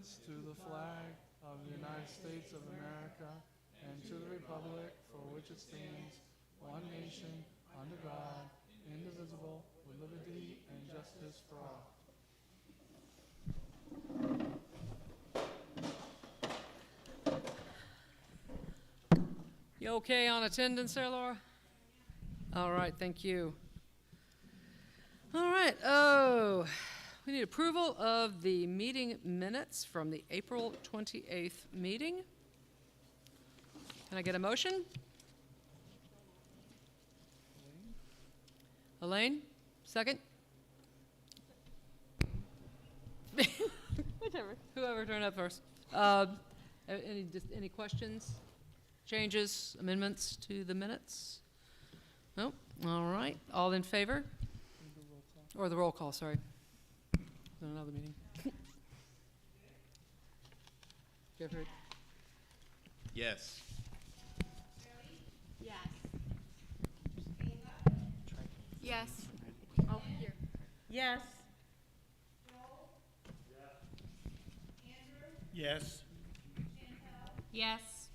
allegiance to the flag of the United States of America and to the republic for which it stands, one nation, under God, indivisible, with liberty and justice for all. You okay on attendance there, Laura? All right, thank you. All right, we need approval of the meeting minutes from the April 28th meeting. Can I get a motion? Elaine, second? Whichever. Whoever turned up first. Any questions, changes, amendments to the minutes? Nope. All right. All in favor? Or the roll call, sorry. Another meeting. Jeffrey? Yes. Yes. Yes. Oh, here. Yes. Yes. Yes.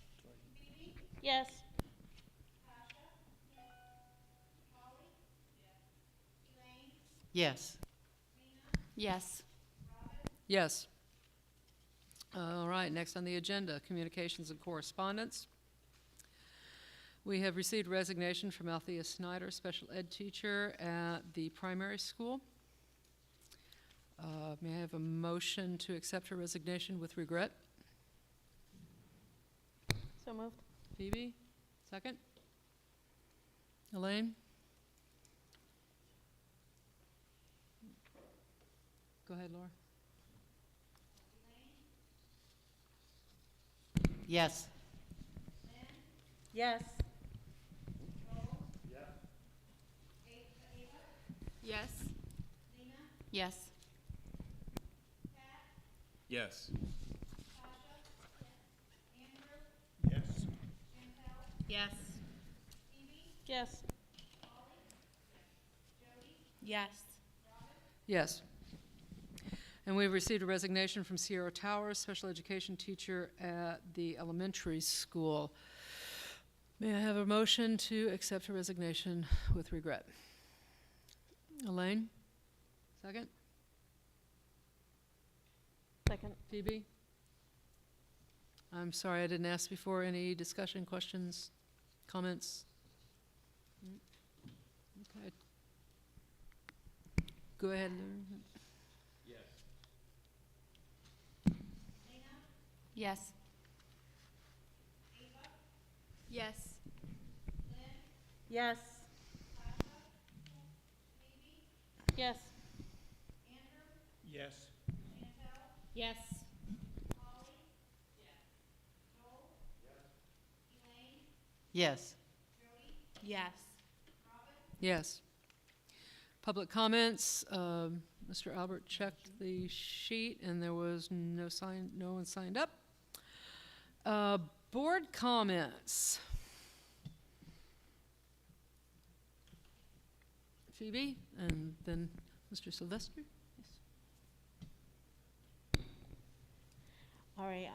Yes. Yes. Yes. Yes. All right, next on the agenda, communications and correspondence. We have received resignation from Althea Snyder, special ed teacher at the primary school. May I have a motion to accept her resignation with regret? So moved. Phoebe, second? Elaine? Go ahead, Laura. Yes. Yes. Yes. Yes. Yes. Yes. Yes. Yes. Yes. Yes. And we've received a resignation from Sierra Towers, special education teacher at the elementary school. May I have a motion to accept her resignation with regret? Elaine? Second? Second. Phoebe? I'm sorry, I didn't ask before. Any discussion, questions, comments? Okay. Go ahead. Yes. Yes. Yes. Yes. Yes. Yes. Yes. Yes. Yes. Yes. Public comments. Mr. Albert checked the sheet, and there was no one signed up. Board comments. Phoebe, and then Mr. Sylvester. All right,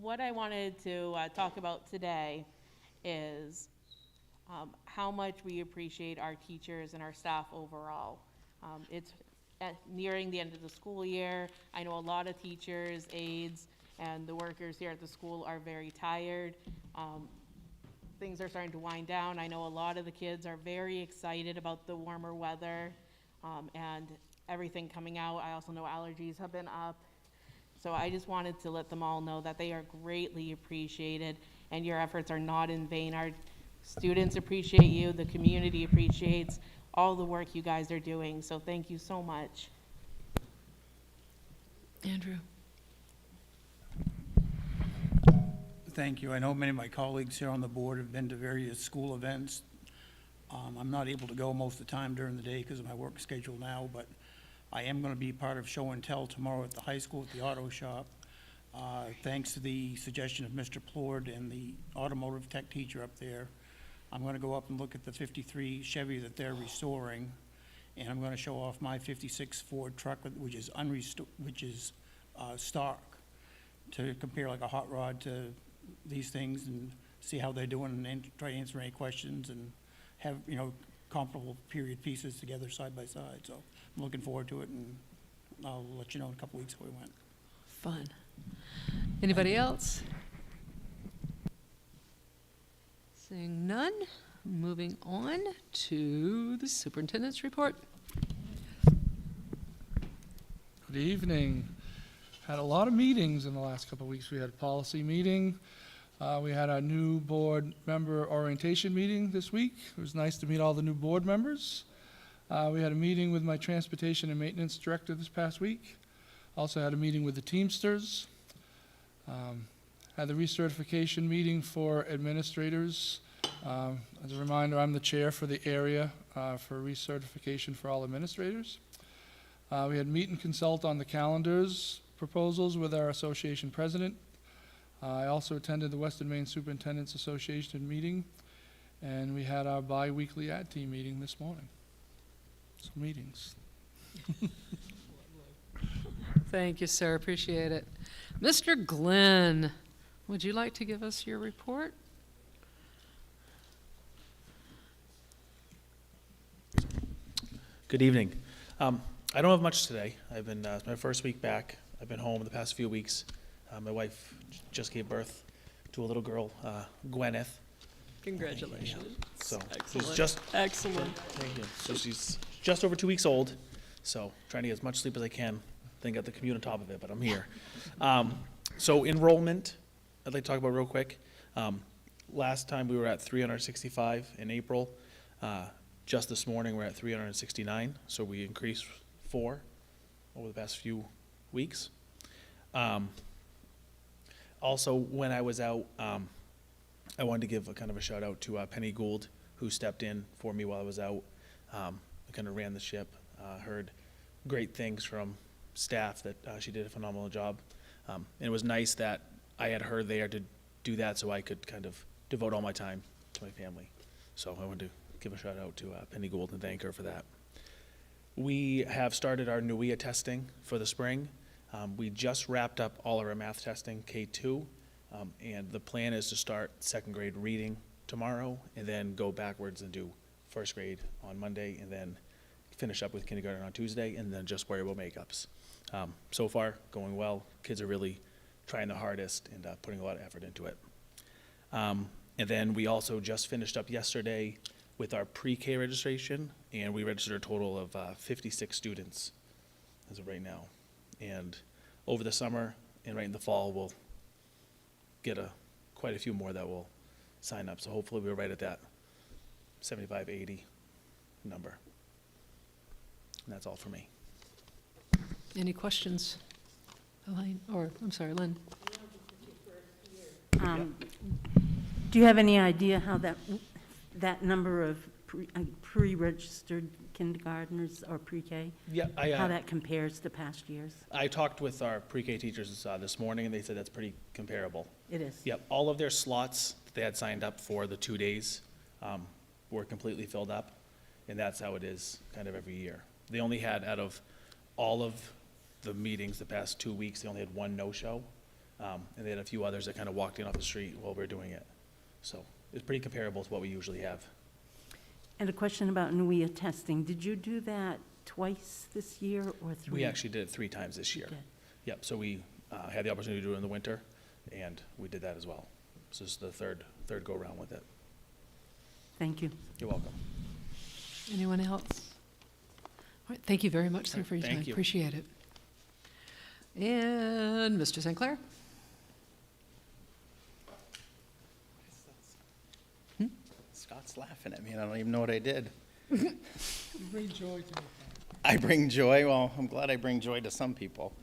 what I wanted to talk about today is how much we appreciate our teachers and our staff overall. It's nearing the end of the school year. I know a lot of teachers, aides, and the workers here at the school are very tired. Things are starting to wind down. I know a lot of the kids are very excited about the warmer weather and everything coming out. I also know allergies have been up. So I just wanted to let them all know that they are greatly appreciated and your efforts are not in vain. Our students appreciate you, the community appreciates all the work you guys are doing. So thank you so much. Andrew. Thank you. I know many of my colleagues here on the board have been to various school events. I'm not able to go most of the time during the day because of my work schedule now, but I am going to be part of show and tell tomorrow at the high school at the auto shop. Thanks to the suggestion of Mr. Plord and the automotive tech teacher up there, I'm going to go up and look at the 53 Chevy that they're restoring, and I'm going to show off my 56 Ford truck, which is stock. to compare like a hot rod to these things and see how they're doing and try to answer any questions and have, you know, comparable period pieces together side by side. So I'm looking forward to it, and I'll let you know in a couple weeks how we went. Fun. Anybody else? Seeing none, moving on to the superintendent's report. Good evening. Had a lot of meetings in the last couple of weeks. We had a policy meeting. We had our new board member orientation meeting this week. It was nice to meet all the new board members. We had a meeting with my transportation and maintenance director this past week. Also had a meeting with the Teamsters. Had the recertification meeting for administrators. As a reminder, I'm the chair for the area for recertification for all administrators. We had meet and consult on the calendars proposals with our association president. I also attended the Western Maine Superintendents Association meeting, and we had our bi-weekly ad team meeting this morning. So meetings. Thank you, sir. Appreciate it. Mr. Glenn, would you like to give us your report? Good evening. I don't have much today. I've been, it's my first week back. I've been home the past few weeks. My wife just gave birth to a little girl, Gwyneth. Congratulations. So Excellent. she's just, Excellent. thank you. So she's just over 2 weeks old. So trying to get as much sleep as I can. Then got the commute on top of it, but I'm here. So enrollment, I'd like to talk about real quick. Last time we were at 365 in April. Just this morning we're at 369. So we increased 4 over the past few weeks. Also, when I was out, I wanted to give a kind of a shout out to Penny Gould, who stepped in for me while I was out. Kind of ran the ship. Heard great things from staff that she did a phenomenal job. And it was nice that I had her there to do that, so I could kind of devote all my time to my family. So I wanted to give a shout out to Penny Gould and thank her for that. We have started our NUIA testing for the spring. We just wrapped up all of our math testing, K2, and the plan is to start second grade reading tomorrow and then go backwards and do first grade on Monday and then finish up with kindergarten on Tuesday and then just worry about makeups. So far, going well. Kids are really trying the hardest and putting a lot of effort into it. And then we also just finished up yesterday with our pre-K registration, and we registered a total of 56 students as of right now. And over the summer and right in the fall, we'll get quite a few more that will sign up. So hopefully we're right at that 75, 80 number. And that's all for me. Any questions? Elaine, or, I'm sorry, Lynn. Do you have any idea how that number of pre-registered kindergartners or pre-K, Yeah, how that compares to past years? I talked with our pre-K teachers this morning, and they said that's pretty comparable. It is? Yep, all of their slots that they had signed up for the 2 days were completely filled up, and that's how it is kind of every year. They only had, out of all of the meetings the past 2 weeks, they only had 1 no-show, and they had a few others that kind of walked in off the street while we were doing it. So it's pretty comparable to what we usually have. And a question about NUIA testing. Did you do that twice this year or 3? We actually did it 3 times this year. Okay. Yep, so we had the opportunity to do it in the winter, and we did that as well. So this is the third go-around with it. Thank you. You're welcome. Anyone else? All right, thank you very much, sir, Right, for your time. thank you. Appreciate it. And Mr. St. Clair? Scott's laughing at me, and I don't even know what I did. You bring joy to me. I bring joy. Well, I'm glad I bring joy to some people.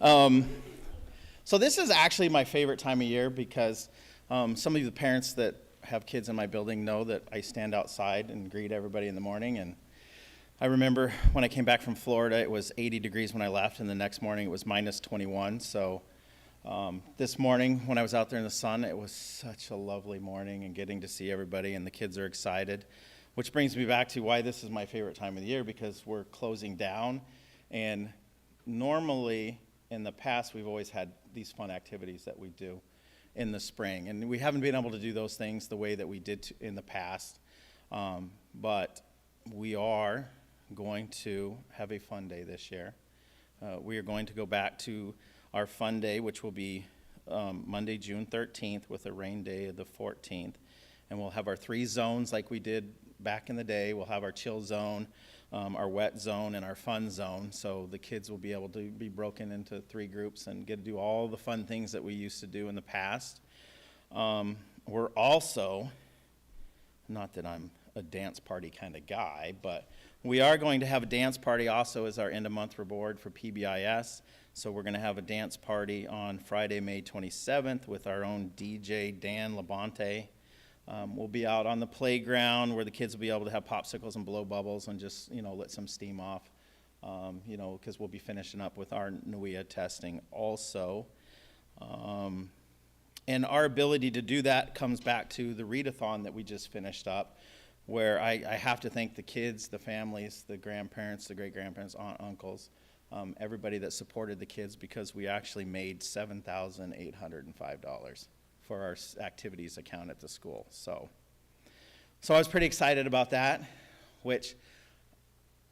So this is actually my favorite time of year because some of the parents that have kids in my building know that I stand outside and greet everybody in the morning. And I remember when I came back from Florida, it was 80 degrees when I left, and the next morning it was minus 21. So this morning when I was out there in the sun, it was such a lovely morning and getting to see everybody, and the kids are excited. Which brings me back to why this is my favorite time of the year, because we're closing down. And normally in the past, we've always had these fun activities that we do in the spring. And we haven't been able to do those things the way that we did in the past. But we are going to have a fun day this year. We are going to go back to our fun day, which will be Monday, June 13th, with a rain day of the 14th. And we'll have our 3 zones like we did back in the day. We'll have our chill zone, our wet zone, and our fun zone. So the kids will be able to be broken into 3 groups and get to do all the fun things that we used to do in the past. We're also, not that I'm a dance party kind of guy, but we are going to have a dance party also as our end-of-month reward for PBIS. So we're going to have a dance party on Friday, May 27th with our own DJ, Dan Labonte. We'll be out on the playground where the kids will be able to have popsicles and blow bubbles and just, let some steam off, because we'll be finishing up with our NWIA testing also. And our ability to do that comes back to the readathon that we just finished up, where I have to thank the kids, the families, the grandparents, the great-grandparents, uncles, everybody that supported the kids, because we actually made $7,805 for our activities account at the school. So I was pretty excited about that, which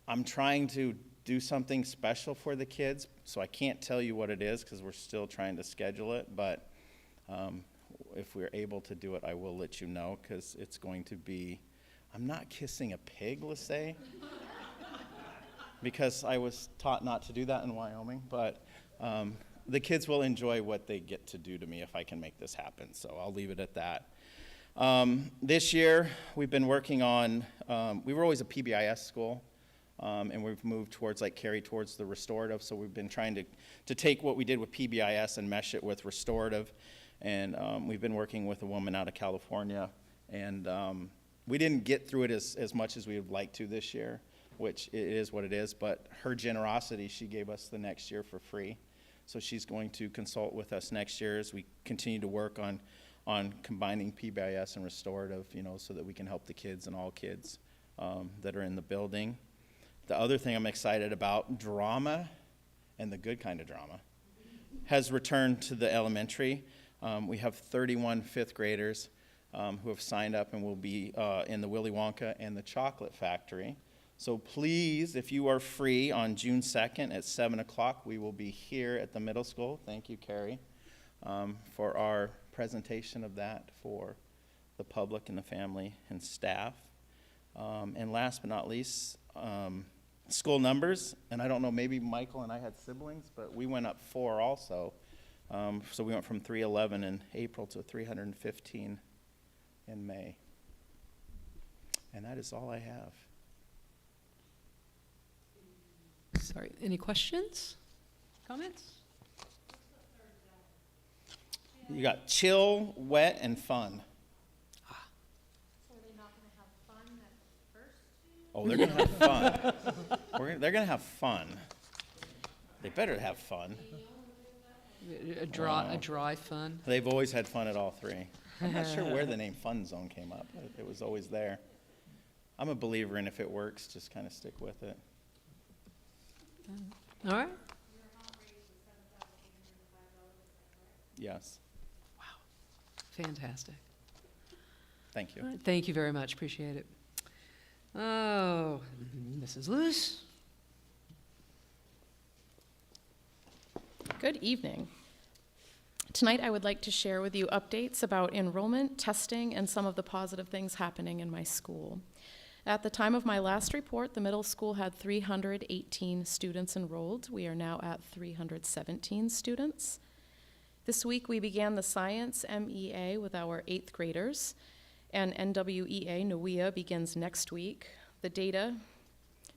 I'm trying to do something special for the kids, so I can't tell you what it is because we're still trying to schedule it, but if we're able to do it, I will let you know, because it's going to be, I'm not kissing a pig, let's say, because I was taught not to do that in Wyoming, but the kids will enjoy what they get to do to me if I can make this happen, so I'll leave it at that. This year, we've been working on, we were always a PBIS school, and we've moved towards, towards the restorative, so we've been trying to take what we did with PBIS and mesh it with restorative, and we've been working with a woman out of California, and we didn't get through it as much as we would like to this year, which it is what it is, but her generosity, she gave us the next year for free. So she's going to consult with us next year as we continue to work on combining PBIS and restorative, so that we can help the kids and all kids that are in the building. The other thing I'm excited about, drama, and the good kind of drama, has returned to the elementary. We have 31 fifth graders who have signed up and will be in the Willy Wonka and the Chocolate Factory. So please, if you are free on June 2nd at 7 o'clock, we will be here at the middle school. Thank you, Carrie, for our presentation of that for the public and the family and staff. And last but not least, school numbers. And I don't know, maybe Michael and I had siblings, but we went up 4 also. So we went from 311 in April to 315 in May. And that is all I have. Sorry, any questions, comments? You got chill, wet, and fun. So are they not going to have fun at first? Oh, they're going to have fun. They're going to have fun. They better have fun. A dry fun? They've always had fun at all 3. I'm not sure where the name Fun Zone came up. It was always there. I'm a believer in if it works, just kind of stick with it. All right. Yes. Wow. Fantastic. Thank you. All right, thank you very much. Appreciate it. Oh, Mrs. Lewis. Good evening. Tonight I would like to share with you updates about enrollment, testing, and some of the positive things happening in my school. At the time of my last report, the middle school had 318 students enrolled. We are now at 317 students. This week we began the Science MEA with our 8th graders, and NWEA, NWIA, begins next week. The data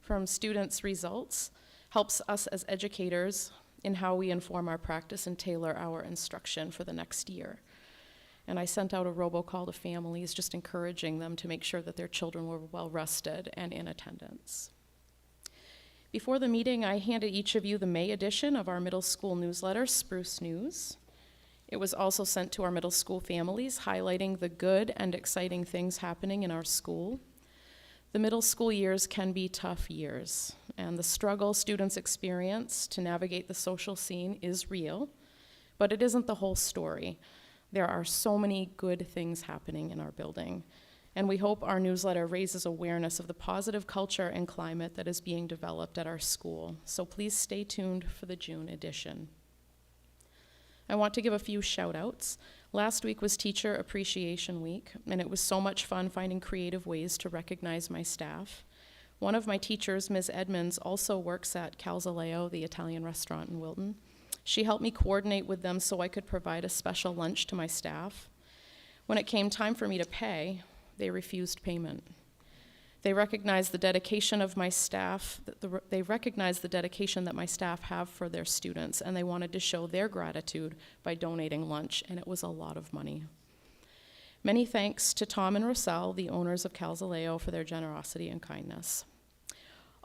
from students' results helps us as educators in how we inform our practice and tailor our instruction for the next year. And I sent out a robocall to families just encouraging them to make sure that their children were well rested and in attendance. Before the meeting, I handed each of you the May edition of our middle school newsletter, Spruce News. It was also sent to our middle school families, highlighting the good and exciting things happening in our school. The middle school years can be tough years, and the struggle students experience to navigate the social scene is real, but it isn't the whole story. There are so many good things happening in our building, and we hope our newsletter raises awareness of the positive culture and climate that is being developed at our school. So please stay tuned for the June edition. I want to give a few shout outs. Last week was Teacher Appreciation Week, and it was so much fun finding creative ways to recognize my staff. One of my teachers, Ms. Edmonds, also works at Calzaleo, the Italian restaurant in Wilton. She helped me coordinate with them so I could provide a special lunch to my staff. When it came time for me to pay, they refused payment. They recognized the dedication of my staff, they recognized the dedication that my staff have for their students, and they wanted to show their gratitude by donating lunch, and it was a lot of money. Many thanks to Tom and Rossell, the owners of Calzaleo, for their generosity and kindness.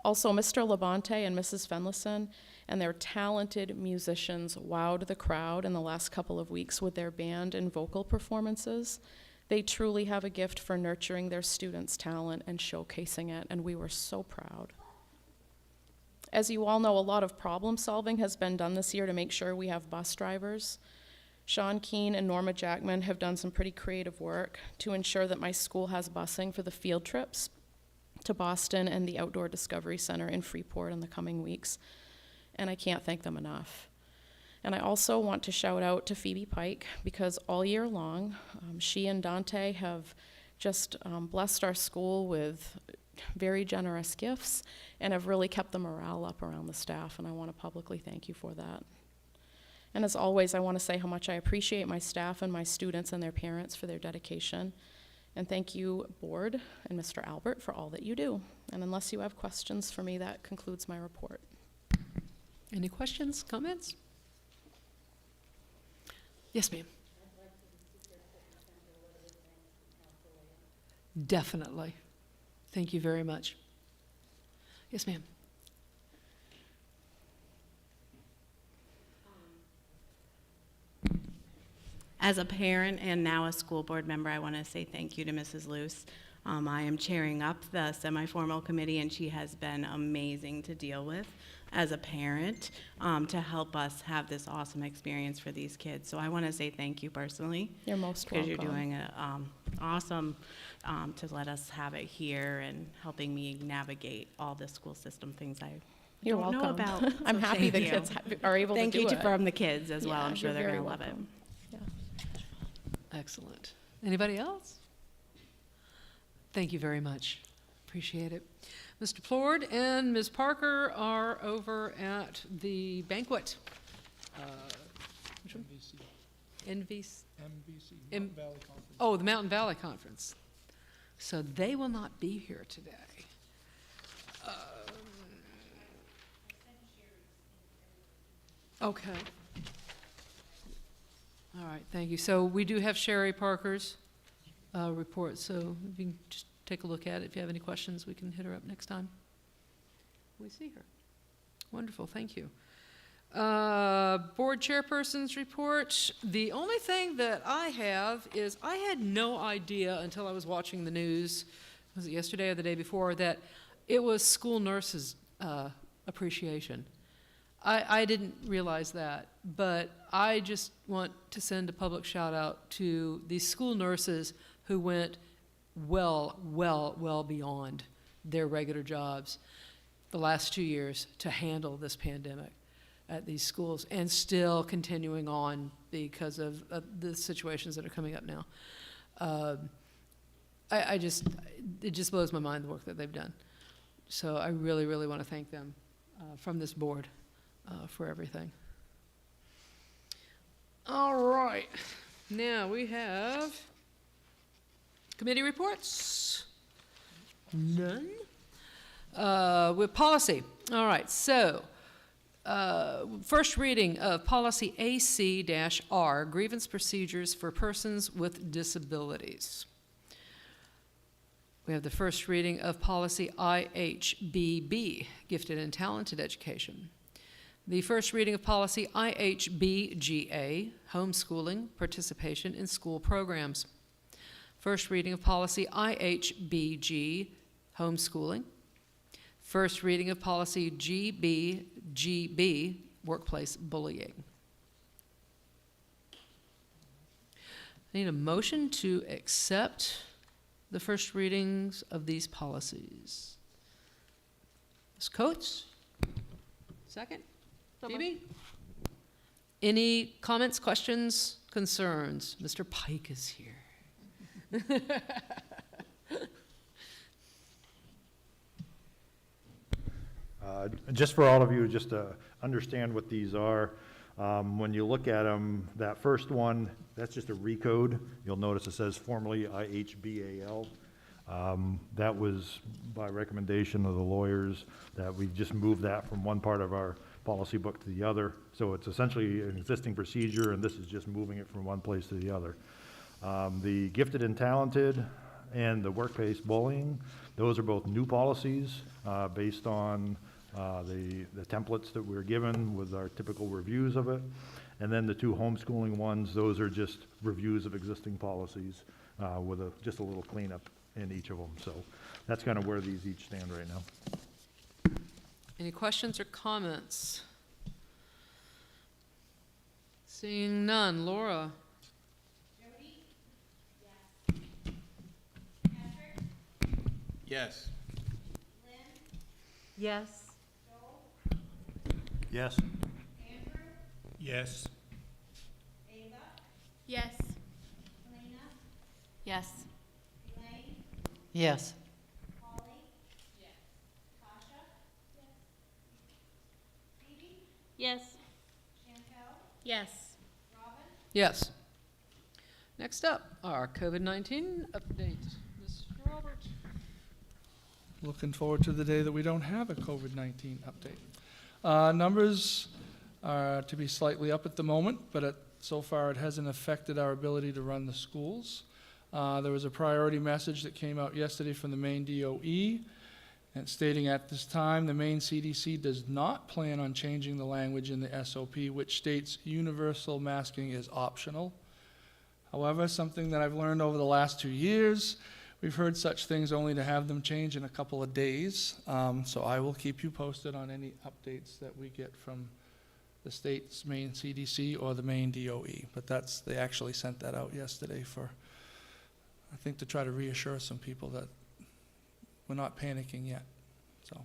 Also, Mr. Labonte and Mrs. Fenlison and their talented musicians wowed the crowd in the last couple of weeks with their band and vocal performances. They truly have a gift for nurturing their students' talent and showcasing it, and we were so proud. As you all know, a lot of problem solving has been done this year to make sure we have bus drivers. Sean Keene and Norma Jackman have done some pretty creative work to ensure that my school has busing for the field trips to Boston and the Outdoor Discovery Center in Freeport in the coming weeks, and I can't thank them enough. And I also want to shout out to Phoebe Pike, because all year long, she and Dante have just blessed our school with very generous gifts and have really kept the morale up around the staff, and I want to publicly thank you for that. And as always, I want to say how much I appreciate my staff and my students and their parents for their dedication. And thank you, board, and Mr. Albert, for all that you do. And unless you have questions for me, that concludes my report. Any questions, comments? Yes, ma'am. Definitely. Thank you very much. Yes, ma'am. As a parent and now a school board member, I want to say thank you to Mrs. Luce. I am chairing up the semi-formal committee, and she has been amazing to deal with as a parent to help us have this awesome experience for these kids. So I want to say thank you personally. You're most welcome. Because you're doing awesome to let us have it here and helping me navigate all the school system things I You're don't know welcome. about. I'm So happy thank the you. kids are able Thank to do you it. from the kids as well. Yeah, I'm sure you're they're very going to love it. welcome. Yeah. Excellent. Anybody else? Thank you very much. Appreciate it. Mr. Plord and Ms. Parker are over at the banquet. Which one? NVC. MVC, M- Mountain Valley Conference. Oh, the Mountain Valley Conference. So they will not be here today. Okay. All right, thank you. So we do have Sherry Parker's report, so if you can just take a look at it. If you have any questions, we can hit her up next time we see her. Wonderful, thank you. Board chairperson's report. The only thing that I have is I had no idea until I was watching the news, was it yesterday or the day before, that it was school nurses' appreciation. I didn't realize that, but I just want to send a public shout out to these school nurses who went well beyond their regular jobs the last 2 years to handle this pandemic at these schools, and still continuing on because of the situations that are coming up now. It just blows my mind, the work that they've done. So I really want to thank them from this board for everything. All right, now we have committee reports. None. With policy. All right, so first reading of policy AC-R, grievance procedures for persons with disabilities. We have the first reading of policy IHBB, gifted and talented education. The first reading of policy IHBGA, homeschooling, participation in school programs. First reading of policy IHBG, homeschooling. First reading of policy GB, workplace bullying. I need a motion to accept the first readings of these policies. Ms. Coates? Second? Phoebe? Any comments, questions, concerns? Mr. Pike is here. Just for all of you, just to understand what these are, when you look at them, that first one, that's just a recode. You'll notice it says formerly IHBAL. That was by recommendation of the lawyers that we just moved that from one part of our policy book to the other. So it's essentially an existing procedure, and this is just moving it from one place to the other. The gifted and talented and the workplace bullying, those are both new policies based on the templates that we're given with our typical reviews of it. And then the two homeschooling ones, those are just reviews of existing policies with just a little cleanup in each of them. So that's kind of where these each stand right now. Any questions or comments? Seeing none. Laura? Yes. Yes. Yes. Yes. Yes. Yes. Yes. Yes. Yes. Yes. Next up, our COVID-19 update. Mr. Robert? Looking forward to the day that we don't have a COVID-19 update. Numbers are to be slightly up at the moment, but so far it hasn't affected our ability to run the schools. There was a priority message that came out yesterday from the Maine DOE, and stating at this time the Maine CDC does not plan on changing the language in the SOP, which states universal masking is optional. However, something that I've learned over the last 2 years, we've heard such things only to have them change in a couple of days. So I will keep you posted on any updates that we get from the state's Maine CDC or the Maine DOE. But they actually sent that out yesterday for, I think, to try to reassure some people that we're not panicking yet. So,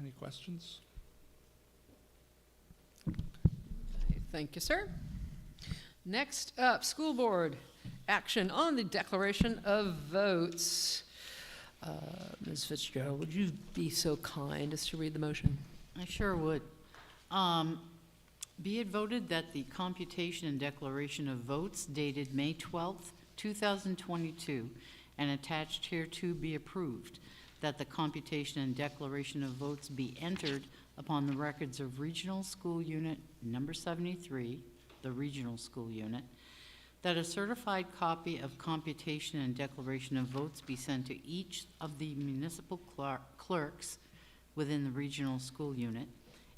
any questions? Thank you, sir. Next up, school board action on the declaration of votes. Ms. Fitzgerald, would you be so kind as to read the motion? I sure would. Be it voted that the computation and declaration of votes dated May 12th, 2022, and attached hereto be approved, that the computation and declaration of votes be entered upon the records of Regional School Unit Number 73, the Regional School Unit, that a certified copy of computation and declaration of votes be sent to each of the municipal clerks within the Regional School Unit,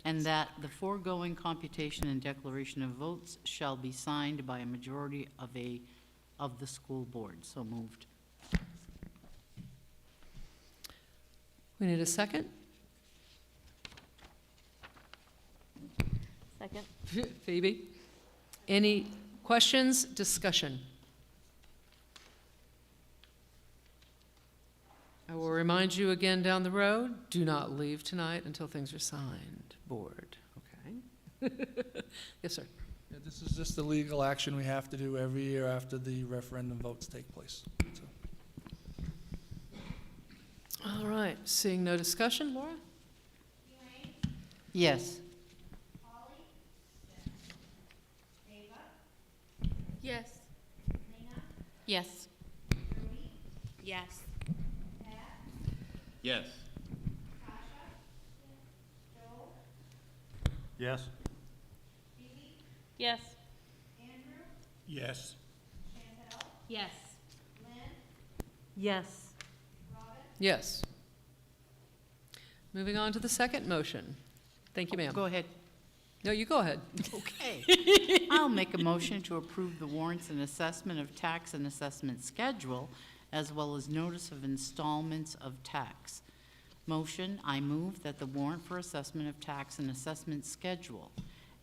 and that the foregoing computation and declaration of votes shall be signed by a majority of the school board. So moved. We need a second. Second. Phoebe? Any questions, discussion? I will remind you again down the road, do not leave tonight until things are signed. Board, okay? Yes, sir. Yeah, this is just the legal action we have to do every year after the referendum votes take place. So. All right, seeing no discussion, Laura? Yes. Yes. Yes. Yes. Yes. Yes. Yes. Yes. Yes. Yes. Yes. Moving on to the second motion. Thank you, ma'am. Go ahead. No, you go ahead. Okay. I'll make a motion to approve the warrants and assessment of tax and assessment schedule as well as notice of installments of tax. Motion, I move that the warrant for assessment of tax and assessment schedule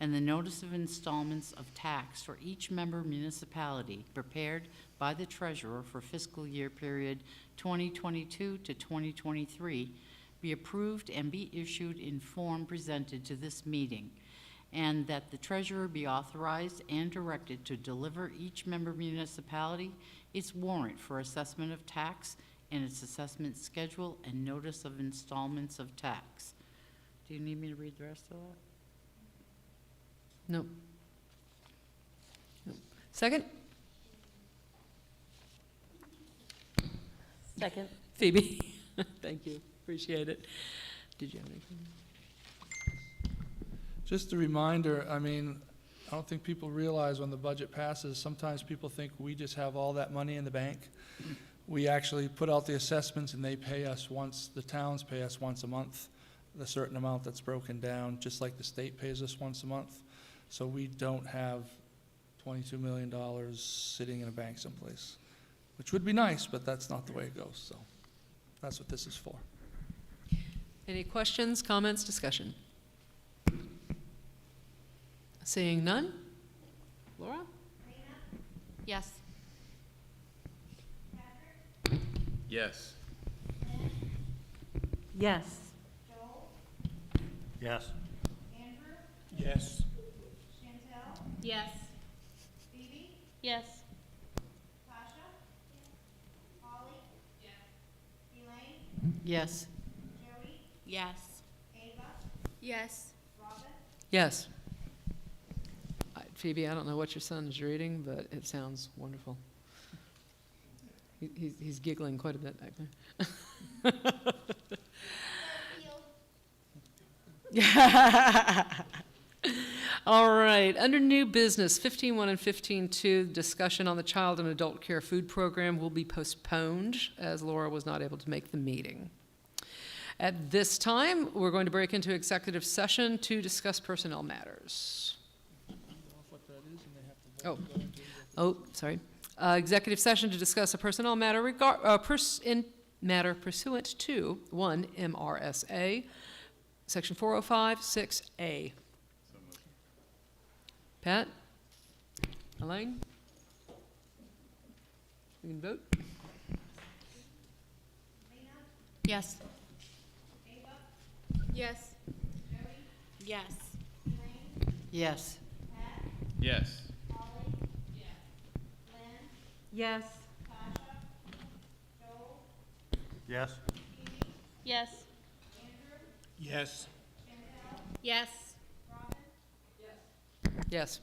and the notice of installments of tax for each member municipality prepared by the treasurer for fiscal year period 2022 to 2023 be approved and be issued in form presented to this meeting, and that the treasurer be authorized and directed to deliver each member municipality its warrant for assessment of tax and its assessment schedule and notice of installments of tax. Do you need me to read the rest of that? Nope. Nope. Second? Second. Phoebe? Thank you, appreciate it. Did you have anything? Just a reminder, I mean, I don't think people realize when the budget passes, sometimes people think we just have all that money in the bank. We actually put out the assessments and they pay us once, the towns pay us once a month, a certain amount that's broken down, just like the state pays us once a month. So we don't have $22 million sitting in a bank someplace, which would be nice, but that's not the way it goes, so that's what this is for. Any questions, comments, discussion? Seeing none? Laura? Yes. Yes. Yes. Yes. Yes. Yes. Yes. Yes. Yes. Yes. Yes. Phoebe, I don't know what your son's reading, but it sounds wonderful. He's giggling quite a bit back there. All right, under new business, 15.1 and 15.2, discussion on the child and adult care food program will be postponed as Laura was not able to make the meeting. At this time, we're going to break into executive session to discuss personnel matters. Sorry. Executive session to discuss a personnel matter matter pursuant to 1 MRSA, Section 405, 6A. Pat? Elaine? We can vote? Yes. Yes. Yes. Yes. Yes. Yes. Yes. Yes. Yes. Yes. Yes.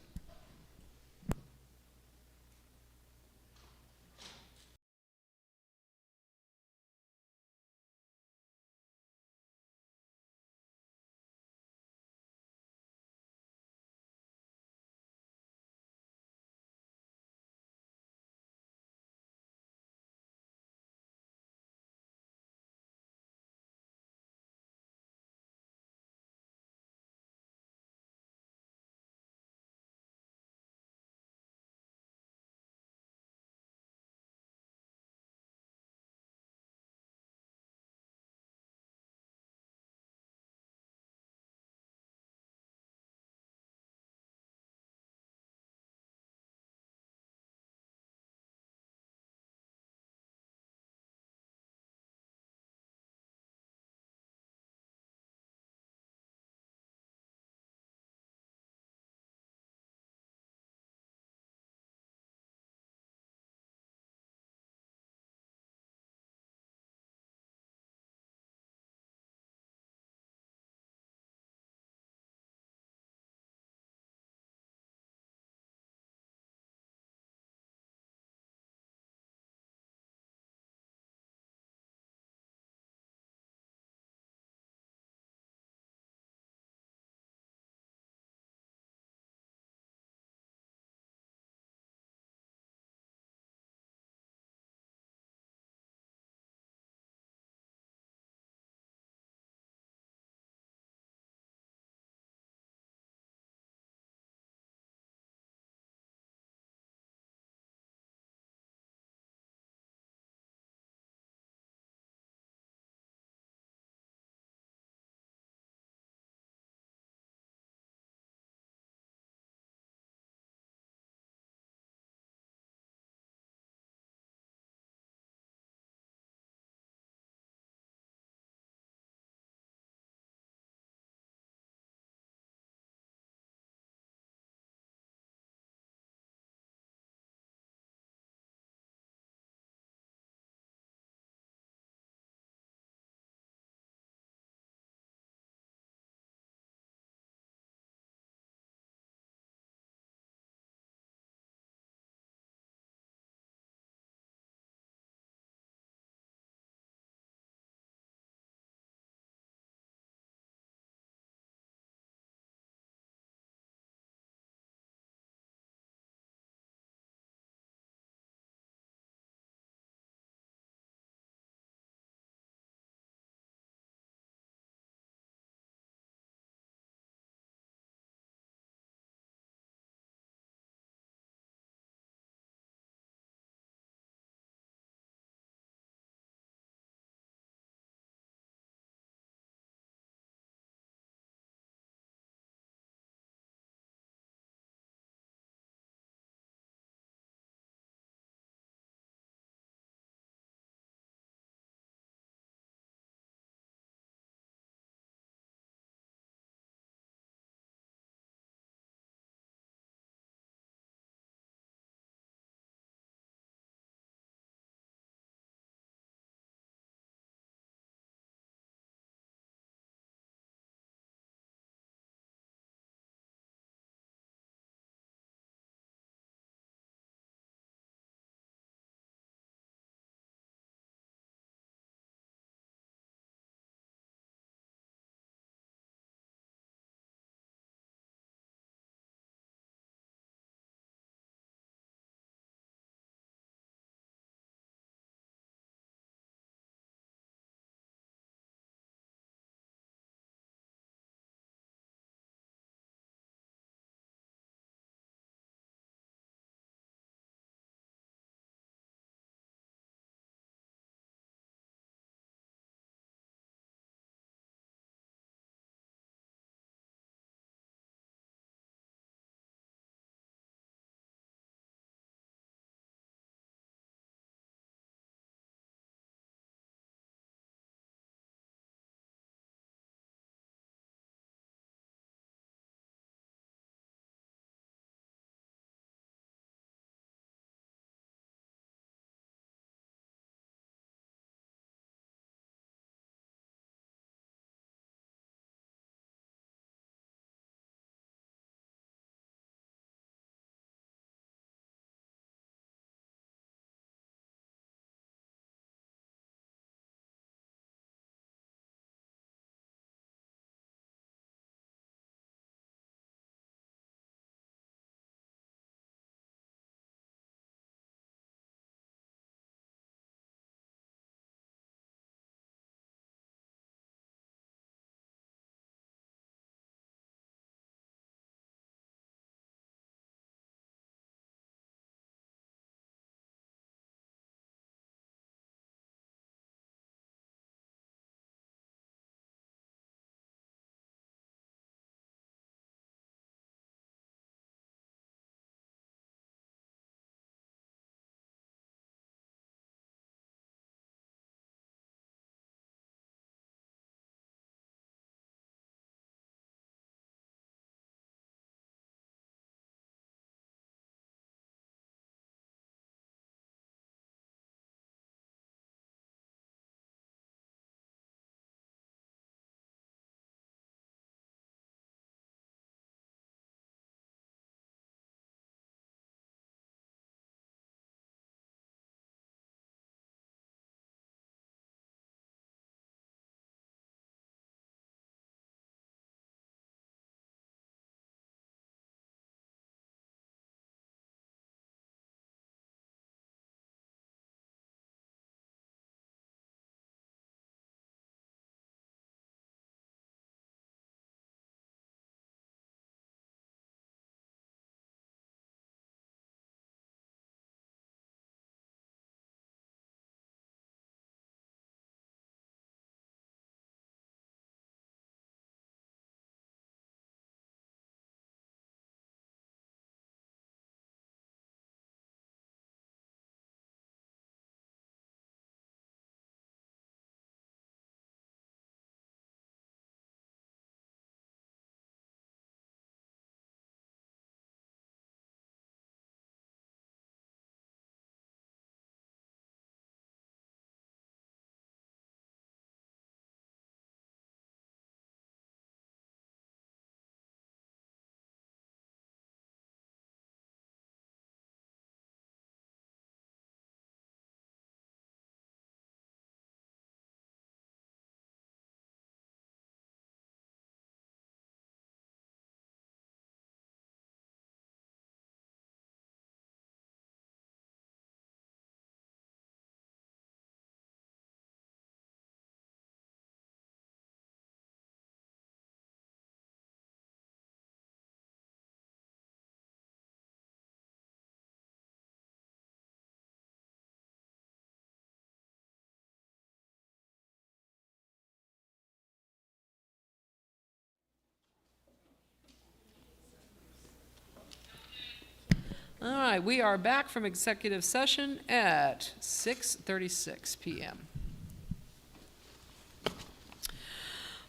All right, we are back from executive session at 6:36 p.m.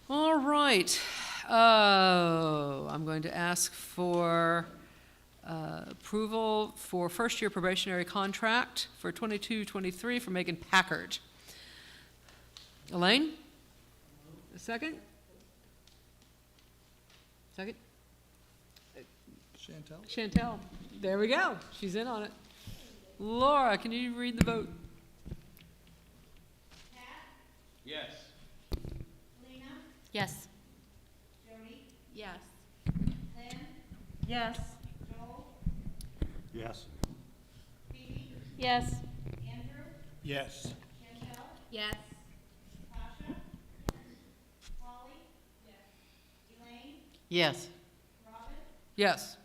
All right. I'm going to ask for approval for first-year probationary contract for 22-23 for Megan Packard. Elaine? A second? Second? Chantel. There we go. She's in on it. Laura, can you read the vote? Yes. Yes. Yes. Yes. Yes. Yes. Yes. Yes. Yes. Yes.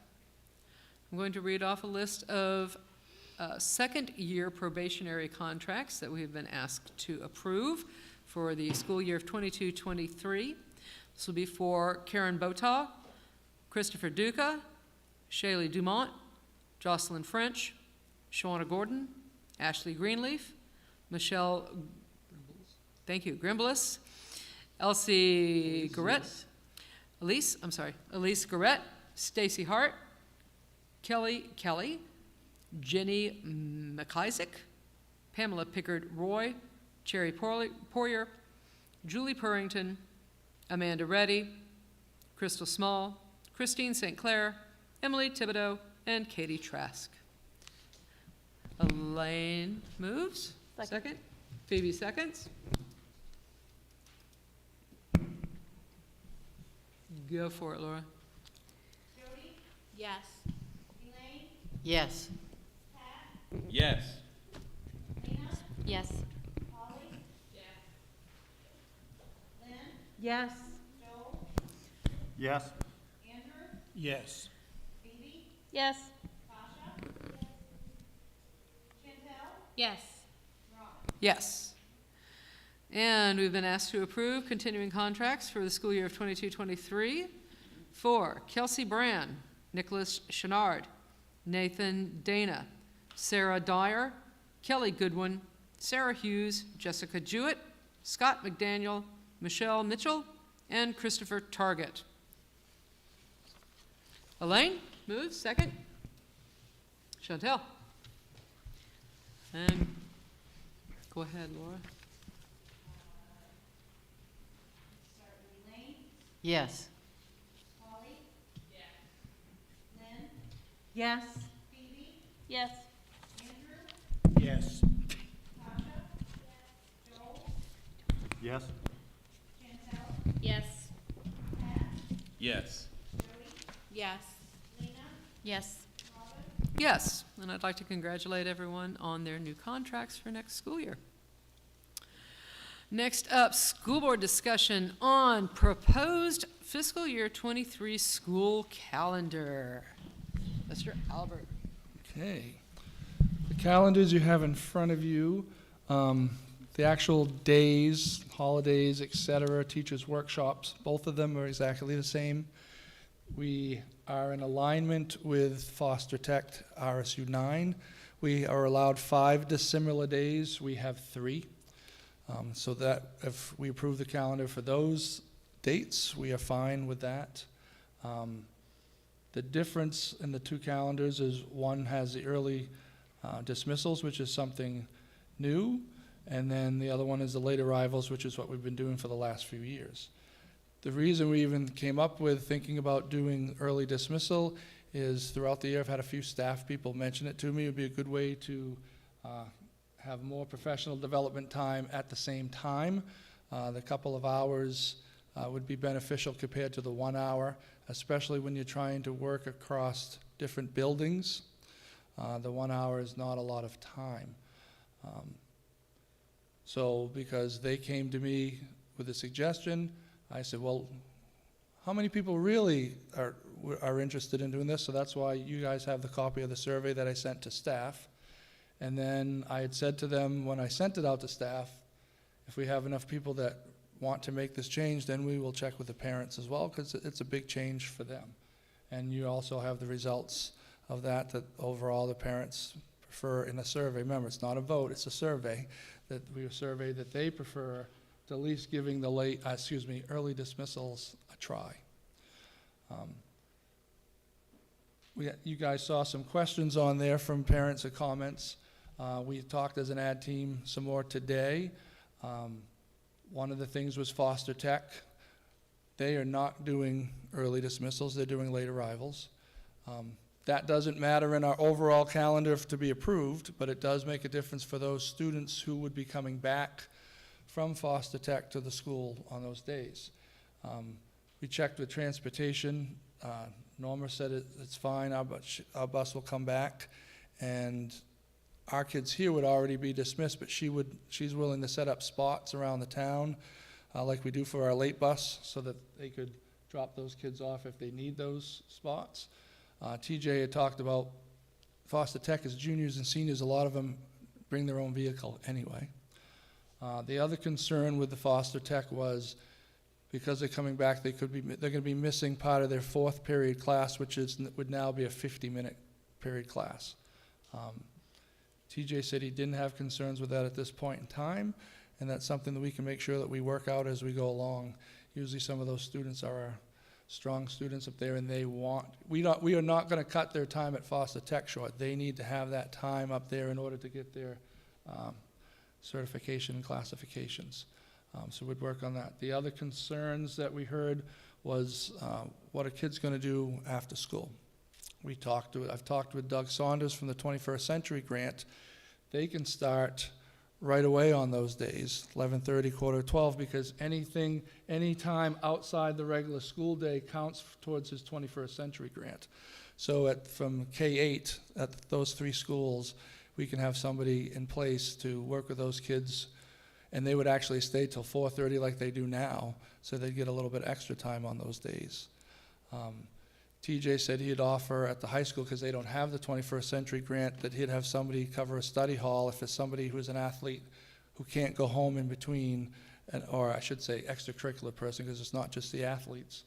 I'm going to read off a list of second-year probationary contracts that we have been asked to approve for the school year of 22-23. This will be for Karen Botaw, Christopher Duca, Shaylee Dumont, Jocelyn French, Shawana Gordon, Ashley Greenleaf, Michelle, thank you, Grimbliss, Elsie Garrett, Elise Garrett, Stacy Hart, Kelly, Jenny McIsaac, Pamela Pickard-Roy, Cherry Poirier, Julie Purrington, Amanda Reddy, Crystal Small, Christine St. Clair, Emily Thibodeau, and Katie Trask. Elaine moves. Second. Phoebe seconds. Go for it, Laura. Yes. Yes. Yes. Yes. Yes. Yes. Yes. Yes. Yes. Yes. And we've been asked to approve continuing contracts for the school year of 22-23 for Kelsey Brand, Nicholas Chenard, Nathan Dana, Sarah Dyer, Kelly Goodwin, Sarah Hughes, Jessica Jewett, Scott McDaniel, Michelle Mitchell, and Christopher Target. Elaine moves. Second. Chantel. And go ahead, Laura. Yes. Yes. Yes. Yes. Yes. Yes. Yes. Yes. Yes. Yes, and I'd like to congratulate everyone on their new contracts for next school year. Next up, school board discussion on proposed fiscal year 23 school calendar. Mr. Albert. Okay. The calendars you have in front of you, the actual days, holidays, etc., teachers' workshops, both of them are exactly the same. We are in alignment with Foster Tech RSU9. We are allowed 5 dissimilar days. We have 3. So that if we approve the calendar for those dates, we are fine with that. The difference in the 2 calendars is one has the early dismissals, which is something new, and then the other one is the late arrivals, which is what we've been doing for the last few years. The reason we even came up with thinking about doing early dismissal is throughout the year I've had a few staff people mention it to me. It would be a good way to have more professional development time at the same time. The couple of hours would be beneficial compared to the 1 hour, especially when you're trying to work across different buildings. The 1 hour is not a lot of time. So because they came to me with a suggestion, I said, well, how many people really are interested in doing this? So that's why you guys have the copy of the survey that I sent to staff. And then I had said to them when I sent it out to staff, if we have enough people that want to make this change, then we will check with the parents as well, because it's a big change for them. And you also have the results of that overall the parents prefer in a survey. Remember, it's not a vote, it's a survey, that we survey that they prefer to at least giving the early dismissals a try. You guys saw some questions on there from parents or comments. We talked as an ad team some more today. One of the things was Foster Tech. They are not doing early dismissals, they're doing late arrivals. That doesn't matter in our overall calendar to be approved, but it does make a difference for those students who would be coming back from Foster Tech to the school on those days. We checked with transportation. Norma said it's fine, our bus will come back, and our kids here would already be dismissed, but she's willing to set up spots around the town, like we do for our late bus, so that they could drop those kids off if they need those spots. TJ had talked about Foster Tech as juniors and seniors, a lot of them bring their own vehicle anyway. The other concern with the Foster Tech was because they're coming back, they're going to be missing part of their fourth period class, which would now be a 50-minute period class. TJ said he didn't have concerns with that at this point in time, and that's something that we can make sure that we work out as we go along. Usually some of those students are our strong students up there, and we are not going to cut their time at Foster Tech short. They need to have that time up there in order to get their certification and classifications. So we'd work on that. The other concerns that we heard was what are kids going to do after school? I've talked with Doug Saunders from the 21st Century Grant. They can start right away on those days, 11:30, 11:45, because any time outside the regular school day counts towards his 21st Century Grant. So from K-8 at those three schools, we can have somebody in place to work with those kids, and they would actually stay till 4:30 like they do now, so they'd get a little bit extra time on those days. TJ said he'd offer at the high school, because they don't have the 21st Century Grant, that he'd have somebody cover a study hall if it's somebody who's an athlete who can't go home in between, or I should say extracurricular person, because it's not just the athletes.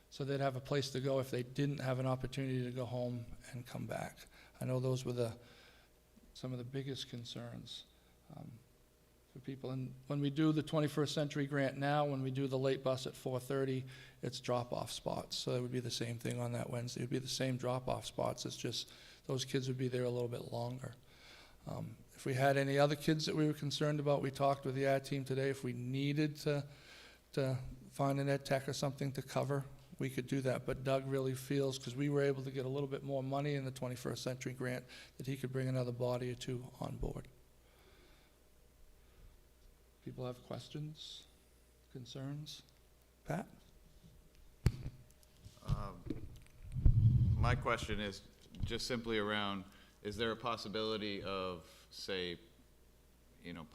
So they'd have a place to go if they didn't have an opportunity to go home and come back. I know those were some of the biggest concerns for people. And when we do the 21st Century Grant now, when we do the late bus at 4:30, it's drop-off spots. So it would be the same thing on that Wednesday. It would be the same drop-off spots. It's just those kids would be there a little bit longer. If we had any other kids that we were concerned about, we talked with the ad team today. If we needed to find an ed tech or something to cover, we could do that. But Doug really feels, because we were able to get a little bit more money in the 21st Century Grant, that he could bring another body or two on board. People have questions, concerns? Pat? My question is just simply around, is there a possibility of, say,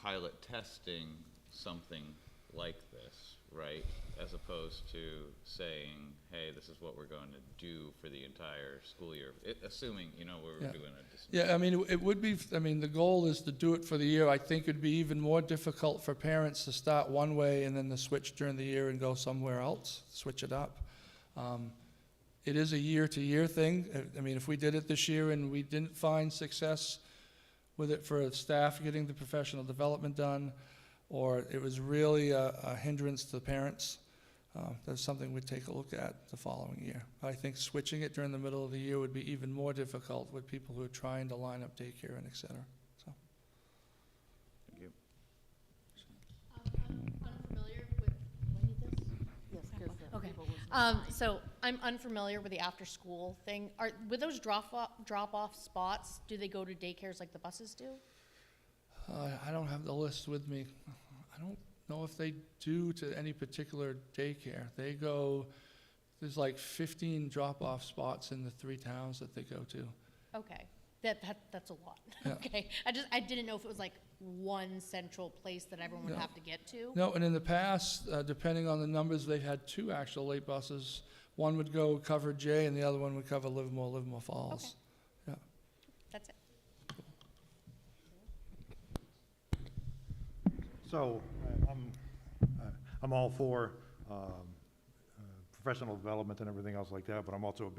pilot testing something like this, right? As opposed to saying, hey, this is what we're going to do for the entire school year, assuming, we're doing a Yeah, it would be, the goal is to do it for the year. I think it'd be even more difficult for parents to start one way and then to switch during the year and go somewhere else, switch it up. It is a year-to-year thing. If we did it this year and we didn't find success with it for staff getting the professional development done, or it was really a hindrance to the parents, that's something we'd take a look at the following year. I think switching it during the middle of the year would be even more difficult with people who are trying to line up daycare and et cetera. So. Thank you. I'm unfamiliar with, do I need this? Yes, because Okay. So I'm unfamiliar with the after-school thing. With those drop-off spots, do they go to daycares like the buses do? I don't have the list with me. I don't know if they do to any particular daycare. There's like 15 drop-off spots in the 3 towns that they go to. Okay, that's a lot. Yeah. Okay, I didn't know if it was like one central place that everyone would have to get to. No, and in the past, depending on the numbers, they've had 2 actual late buses. One would go cover J and the other one would cover Livermore Falls. Okay. Yeah. That's it. So I'm all for professional development and everything else like that, but I'm also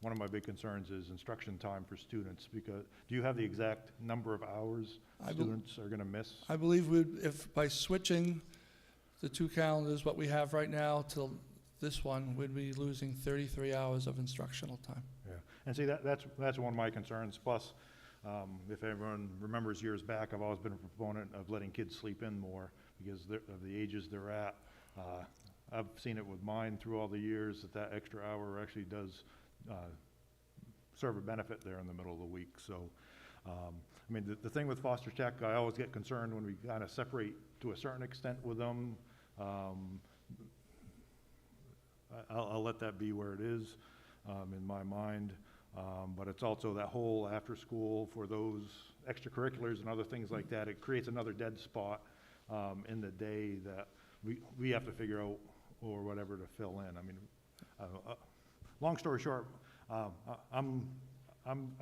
one of my big concerns is instruction time for students, because, do you have the exact number of hours students are gonna miss? I believe if by switching the two calendars, what we have right now till this one, we'd be losing 33 hours of instructional time. Yeah, and see, that's one of my concerns, plus, if everyone remembers years back, I've always been a proponent of letting kids sleep in more because of the ages they're at. I've seen it with mine through all the years that extra hour actually does serve a benefit there in the middle of the week. So, I mean, the thing with foster tech, I always get concerned when we kind of separate to a certain extent with them. I'll let that be where it is in my mind. But it's also that whole after school for those extracurriculars and other things like that. It creates another dead spot in the day that we have to figure out or whatever to fill in. I mean, long story short, I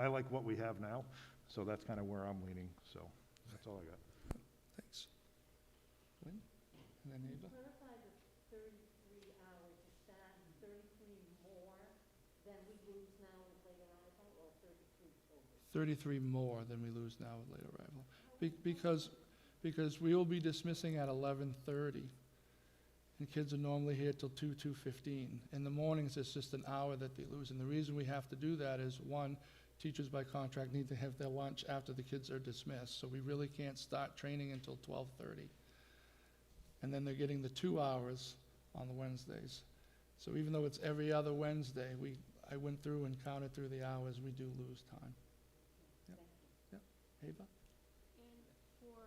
like what we have now, so that's kind of where I'm leaning. So that's all I got. Thanks. Lynn? And then Ava? Clarify the 33 hours, is that 33 more than we lose now with late arrival, or 33 total? 33 more than we lose now with late arrival. Because we will be dismissing at 11:30. And kids are normally here till 2:15. In the mornings, it's just an hour that they lose. And the reason we have to do that is, one, teachers by contract need to have their lunch after the kids are dismissed. So we really can't start training until 12:30. And then they're getting the 2 hours on the Wednesdays. So even though it's every other Wednesday, I went through and counted through the hours, we do lose time. Yep. Yep. Ava? And for,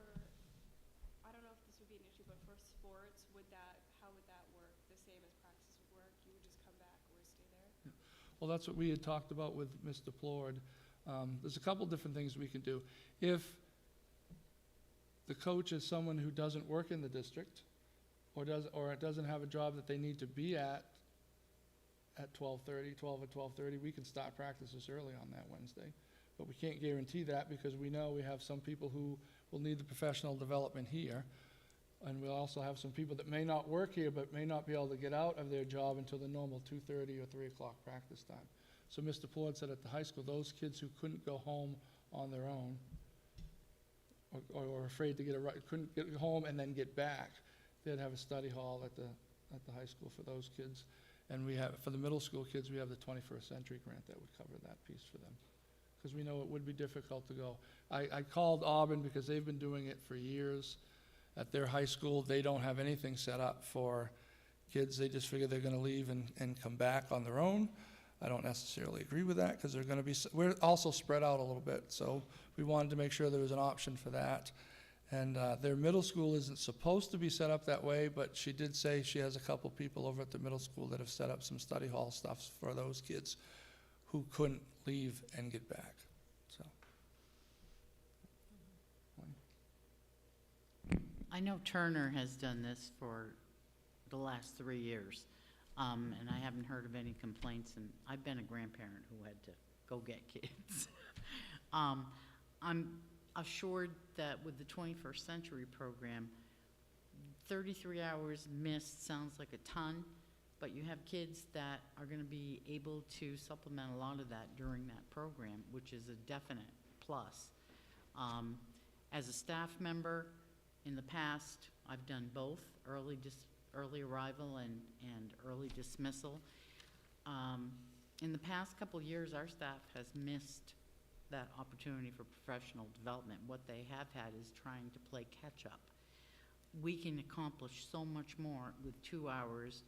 I don't know if this would be an issue, but for sports, how would that work? The same as practice would work? You would just come back or stay there? Well, that's what we had talked about with Mr. Plord. There's a couple different things we can do. If the coach is someone who doesn't work in the district, or doesn't have a job that they need to be at 12 or 12:30, we can start practices early on that Wednesday. But we can't guarantee that because we know we have some people who will need the professional development here. And we'll also have some people that may not work here but may not be able to get out of their job until the normal 2:30 or 3 o'clock practice time. So Mr. Plord said at the high school, those kids who couldn't go home on their own or were afraid to couldn't get home and then get back, they'd have a study hall at the high school for those kids. And for the middle school kids, we have the 21st Century Grant that would cover that piece for them. Because we know it would be difficult to go. I called Auburn because they've been doing it for years. At their high school, they don't have anything set up for kids. They just figure they're going to leave and come back on their own. I don't necessarily agree with that because we're also spread out a little bit. So we wanted to make sure there was an option for that. And their middle school isn't supposed to be set up that way, but she did say she has a couple people over at the middle school that have set up some study hall stuff for those kids who couldn't leave and get back. So. I know Turner has done this for the last 3 years, and I haven't heard of any complaints, and I've been a grandparent who had to go get kids. I'm assured that with the 21st Century program, 33 hours missed sounds like a ton, but you have kids that are going to be able to supplement a lot of that during that program, which is a definite plus. As a staff member, in the past, I've done both, early arrival and early dismissal. In the past couple years, our staff has missed that opportunity for professional development. What they have had is trying to play catch up. We can accomplish so much more with 2 hours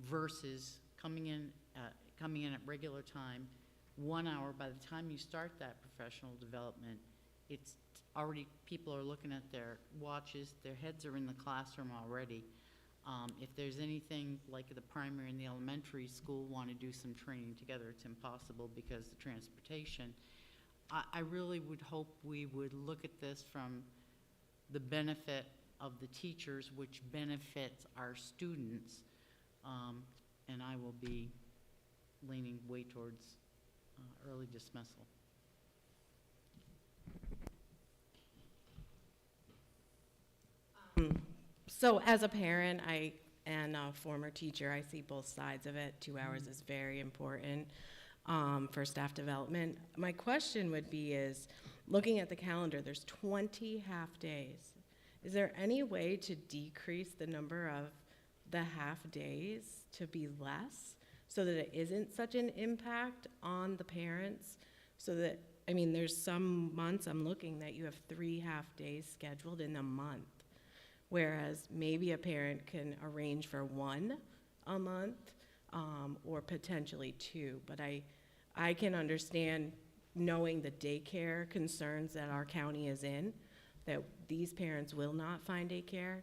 versus coming in at regular time, 1 hour. By the time you start that professional development, it's already, people are looking at their watches, their heads are in the classroom already. If there's anything like the primary and the elementary school want to do some training together, it's impossible because the transportation. I really would hope we would look at this from the benefit of the teachers, which benefits our students, and I will be leaning way towards early dismissal. So as a parent, and a former teacher, I see both sides of it. 2 hours is very important. for staff development. My question would be is, looking at the calendar, there's 20 half-days. Is there any way to decrease the number of the half-days to be less so that it isn't such an impact on the parents? So that, I mean, there's some months I'm looking that you have 3 half-days scheduled in a month, whereas maybe a parent can arrange for 1 a month, or potentially 2. But I can understand, knowing the daycare concerns that our county is in, that these parents will not find daycare.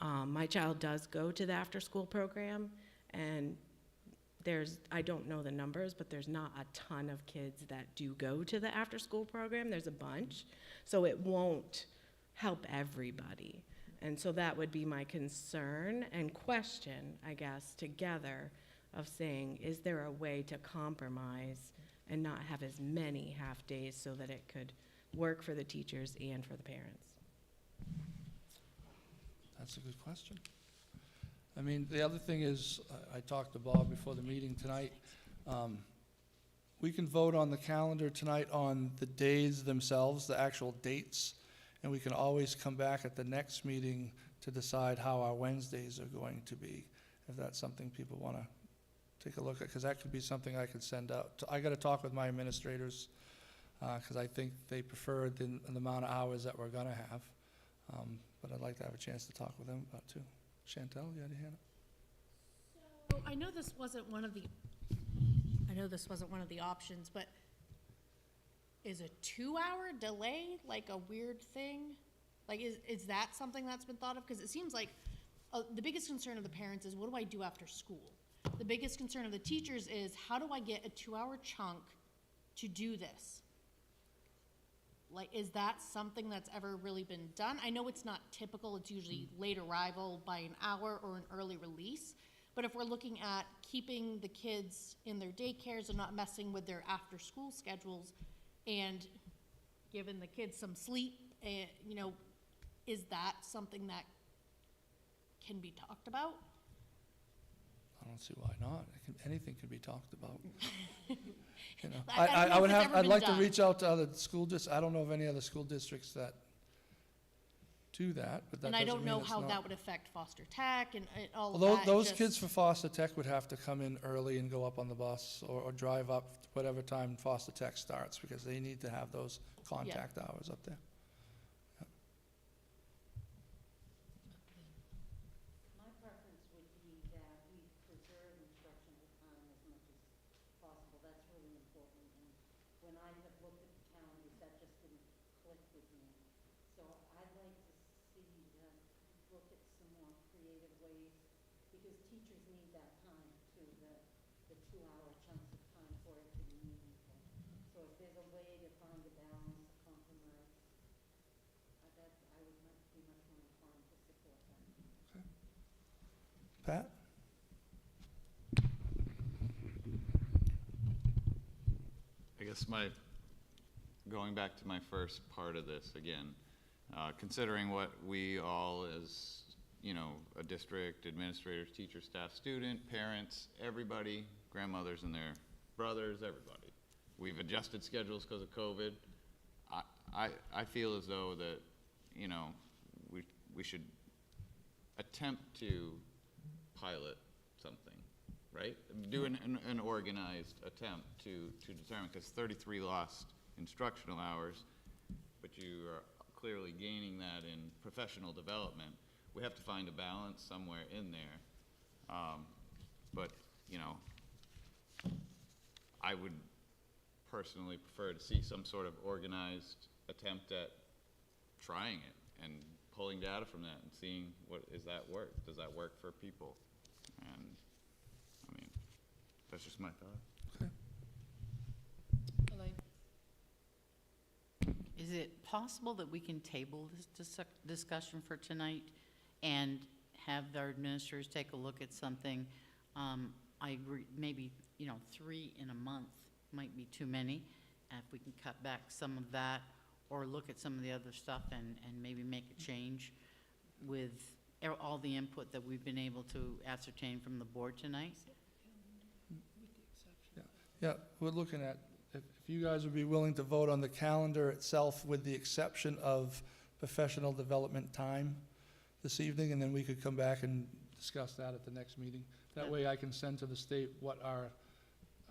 My child does go to the after-school program, and I don't know the numbers, but there's not a ton of kids that do go to the after-school program. There's a bunch, so it won't help everybody. And so that would be my concern and question, I guess, together, of saying, is there a way to compromise and not have as many half-days so that it could work for the teachers and for the parents? That's a good question. I mean, the other thing is, I talked to Bob before the meeting tonight. We can vote on the calendar tonight on the days themselves, the actual dates, and we can always come back at the next meeting to decide how our Wednesdays are going to be, if that's something people want to take a look at, because that could be something I could send out. I got to talk with my administrators, because I think they prefer the amount of hours that we're going to have. But I'd like to have a chance to talk with them about too. Chantel, you had your hand up? So I know this wasn't one of the options, but is a 2-hour delay like a weird thing? Like, is that something that's been thought of? Because it seems like the biggest concern of the parents is, what do I do after school? The biggest concern of the teachers is, how do I get a 2-hour chunk to do this? Like, is that something that's ever really been done? I know it's not typical. It's usually late arrival by an hour or an early release. But if we're looking at keeping the kids in their daycares and not messing with their after-school schedules and giving the kids some sleep, is that something that can be talked about? I don't see why not. Anything can be talked about. I don't know if it's ever I'd been like to done. reach out to other school districts. I don't know of any other school districts that do that, but that And I doesn't don't mean know it's how not. that would affect foster tech and all of Well, that. those kids for foster tech would have to come in early and go up on the bus or drive up whatever time foster tech starts, because they need to have those contact hours up there. My preference would be that we preserve instructional time as much as possible. That's really important. And when I have looked at the calendars, that just didn't click with me. So I'd like to see look at some more creative ways, because teachers need that time too, the 2-hour chunks of time for it to be meaningful. So if there's a way to find a balance, a compromise, that I would be much more inclined to support that. Pat? I guess going back to my first part of this again, considering what we all as, a district, administrators, teachers, staff, student, parents, everybody, grandmothers and their brothers, everybody. We've adjusted schedules because of COVID. I feel as though that, we should attempt to pilot something, right? Do an organized attempt to determine, because 33 lost instructional hours, but you are clearly gaining that in professional development. We have to find a balance somewhere in there. But, I would personally prefer to see some sort of organized attempt at trying it and pulling data from that and seeing does that work for people? And, that's just my thought. Elaine? Is it possible that we can table this discussion for tonight and have our administrators take a look at something? I agree, maybe, 3 in a month might be too many. If we can cut back some of that, or look at some of the other stuff and maybe make a change with all the input that we've been able to ascertain from the board tonight. Yeah, we're looking at, if you guys would be willing to vote on the calendar itself with the exception of professional development time this evening, and then we could come back and discuss that at the next meeting. That way I can send to the state what our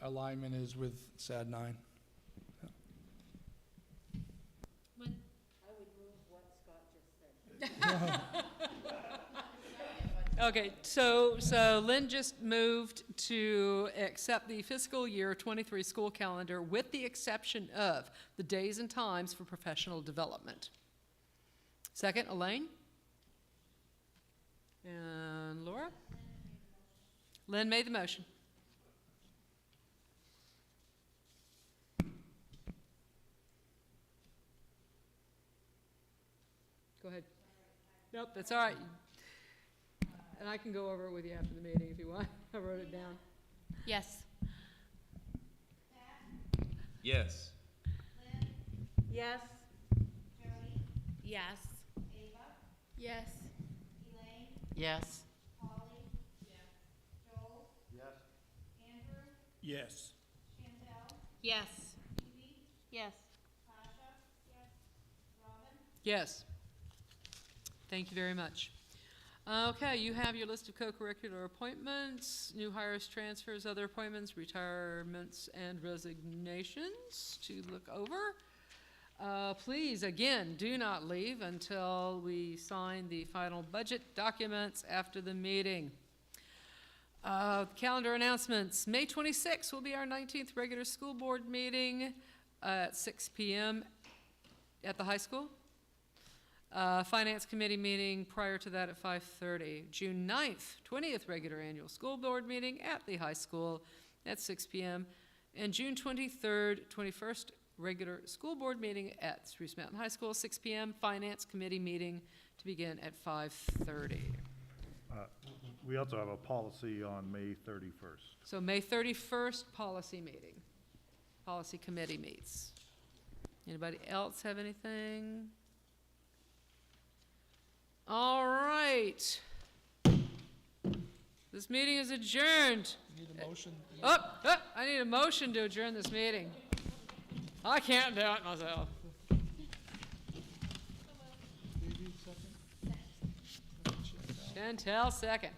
alignment is with SAD 9. Okay, so Lynn just moved to accept the fiscal year 23 school calendar with the exception of the days and times for professional development. Second, Elaine? And Laura? Lynn made the motion. Go ahead. Nope, that's all right. And I can go over it with you after the meeting if you want. I wrote it down. Yes. Yes. Yes. Yes. Yes. Yes. Yes. Yes. Yes. Yes. Thank you very much. Okay, you have your list of co-curricular appointments, new hires, transfers, other appointments, retirements, and resignations to look over. Please, again, do not leave until we sign the final budget documents after the meeting. Calendar announcements. May 26th will be our 19th regular school board meeting at 6 p.m. at the high school. Finance committee meeting prior to that at 5:30. June 9th, 20th regular annual school board meeting at the high school at 6 p.m. And June 23rd, 21st regular school board meeting at Spruce Mountain High School, 6 p.m. Finance committee meeting to begin at 5:30. We also have a policy on May 31st. So May 31st, policy meeting. Policy committee meets. Anybody else have anything? All right. This meeting is adjourned. Need a motion? I need a motion to adjourn this meeting. I can't do it myself. Chantel, second.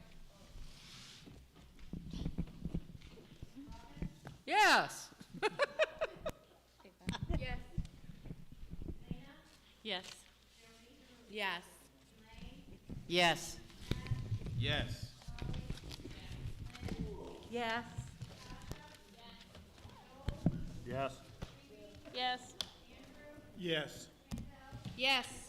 Yes. Yes. Yes. Yes. Yes. Yes. Yes. Yes. Yes. Yes. Yes.